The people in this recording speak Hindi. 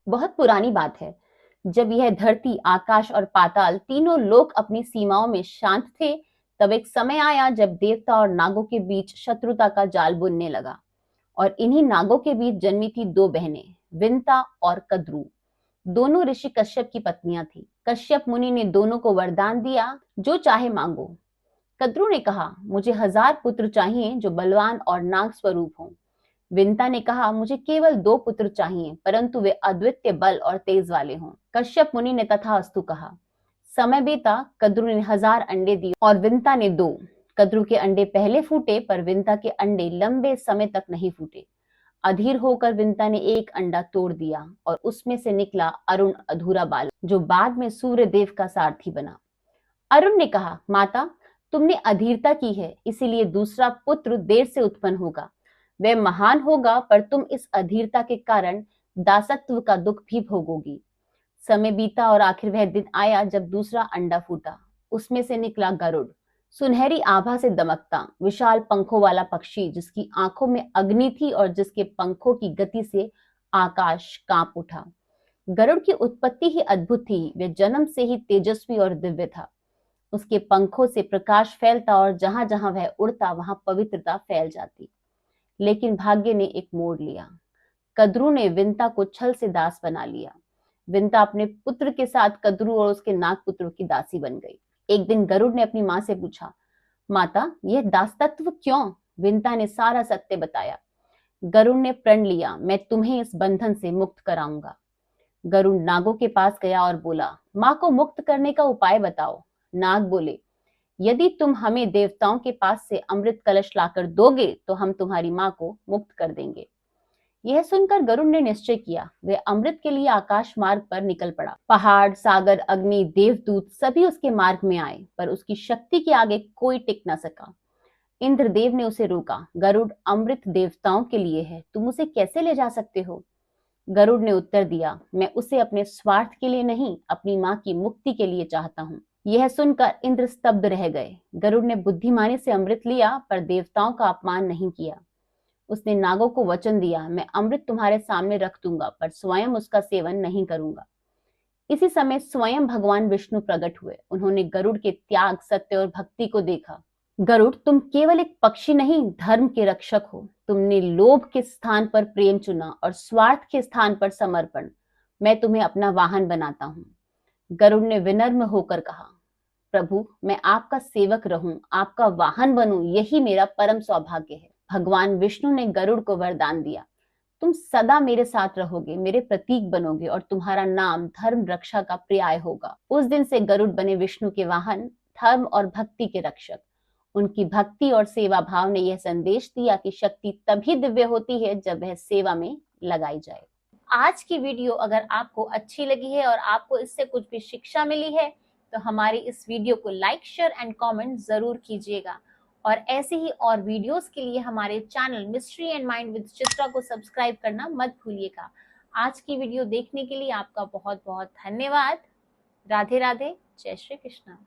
बहुत पुरानी बात है, जब यह धरती, आकाश और पाताल तीनों लोक अपनी सीमाओं में शांत थे, तब एक समय आया जब देवता और नागों के बीच शत्रुता का जाल बुनने लगा। और इन्हीं नागों के बीच जन्मी थी दो बहनें, विंता और कद्रू। दोनों ऋषि कश्यप की पत्नियां थी। कश्यप मुनि ने दोनों को वरदान दिया, जो चाहे मांगो। कद्रू ने कहा, मुझे 1000 पुत्र चाहिए जो बलवान और नाग स्वरूप हों। विंता ने कहा, मुझे केवल 2 पुत्र चाहिए, परंतु वे अद्वितीय बल और तेज वाले हों। कश्यप मुनि ने तथास्तु कहा। समय बीता, कद्रू ने 1000 अंडे दिए और विंता ने 2। कद्रू के अंडे पहले फूटे, पर विंता के अंडे लंबे समय तक नहीं फूटे। अधीर होकर विंता ने एक अंडा तोड़ दिया और उसमें से निकला अरुण, अधूरा बालक, जो बाद में सूर्य देव का सारथी बना। अरुण ने कहा, माता, तुमने अधीरता की है, इसीलिए दूसरा पुत्र देर से उत्पन्न होगा। वह महान होगा, पर तुम इस अधीरता के कारण दासत्व का दुख भी भोगोगी। समय बीता और आखिर वह दिन आया जब दूसरा अंडा फूटा। उसमें से निकला गरुड़, सुनहरी आभा से दमकता, विशाल पंखों वाला पक्षी, जिसकी आंखों में अग्नि थी और जिसके पंखों की गति से आकाश कांप उठा। गरुड़ की उत्पत्ति ही अद्भुत थी। वह जन्म से ही तेजस्वी और दिव्य था। उसके पंखों से प्रकाश फैलता और जहां जहां वह उड़ता वहां पवित्रता फैल जाती। लेकिन भाग्य ने एक मोड़ लिया। कद्रू ने विंता को छल से दास बना लिया। विंता अपने पुत्र के साथ कद्रू और उसके नाग पुत्रों की दासी बन गई। एक दिन गरुड़ ने अपनी मां से पूछा, माता, यह दासत्व क्यों? विंता ने सारा सत्य बताया। गरुड़ ने प्रण लिया, मैं तुम्हें इस बंधन से मुक्त कराऊंगा। गरुड़ नागों के पास गया और बोला, मां को मुक्त करने का उपाय बताओ। नाग बोले, यदि तुम हमें देवताओं के पास से अमृत कलश लाकर दोगे तो हम तुम्हारी मां को मुक्त कर देंगे। यह सुनकर गरुड़ ने निश्चय किया। वह अमृत के लिए आकाश मार्ग पर निकल पड़ा। पहाड़, सागर, अग्नि, देवदूत सभी उसके मार्ग में आए, पर उसकी शक्ति के आगे कोई टिक न सका। इंद्रदेव ने उसे रोका। गरुड़ अमृत देवताओं के लिए है, तुम उसे कैसे ले जा सकते हो? गरुड़ ने उत्तर दिया, मैं उसे अपने स्वार्थ के लिए नहीं, अपनी मां की मुक्ति के लिए चाहता हूँ। यह सुनकर इंद्र स्तब्ध रह गए। गरुड़ ने बुद्धिमानी से अमृत लिया, पर देवताओं का अपमान नहीं किया। उसने नागों को वचन दिया, मैं अमृत तुम्हारे सामने रख दूंगा, पर स्वयं उसका सेवन नहीं करूंगा। इसी समय स्वयं भगवान विष्णु प्रकट हुए। उन्होंने गरुड़ के त्याग, सत्य और भक्ति को देखा। गरुड़, तुम केवल एक पक्षी नहीं, धर्म के रक्षक हो। तुमने लोभ के स्थान पर प्रेम चुना और स्वार्थ के स्थान पर समर्पण। मैं तुम्हें अपना वाहन बनाता हूँ। गरुड़ ने विनम्र होकर कहा, प्रभु, मैं आपका सेवक रहूं, आपका वाहन बनूं, यही मेरा परम सौभाग्य है। भगवान विष्णु ने गरुड़ को वरदान दिया, तुम सदा मेरे साथ रहोगे, मेरे प्रतीक बनोगे और तुम्हारा नाम धर्म रक्षा का पर्याय होगा। उस दिन से गरुड़ बने विष्णु के वाहन, धर्म और भक्ति के रक्षक। उनकी भक्ति और सेवा भाव ने यह संदेश दिया कि शक्ति तभी दिव्य होती है जब वह सेवा में लगाई जाए। आज की वीडियो अगर आपको अच्छी लगी है और आपको इससे कुछ भी शिक्षा मिली है, तो हमारी इस वीडियो को लाइक, शेयर एंड कमेंट जरूर कीजिएगा। और ऐसे ही और वीडियोस के लिए हमारे channel mystery and mind with Chitra को सब्सक्राइब करना मत भूलिएगा। आज की वीडियो देखने के लिए आपका बहुत बहुत धन्यवाद। राधे राधे, जय श्री कृष्ण।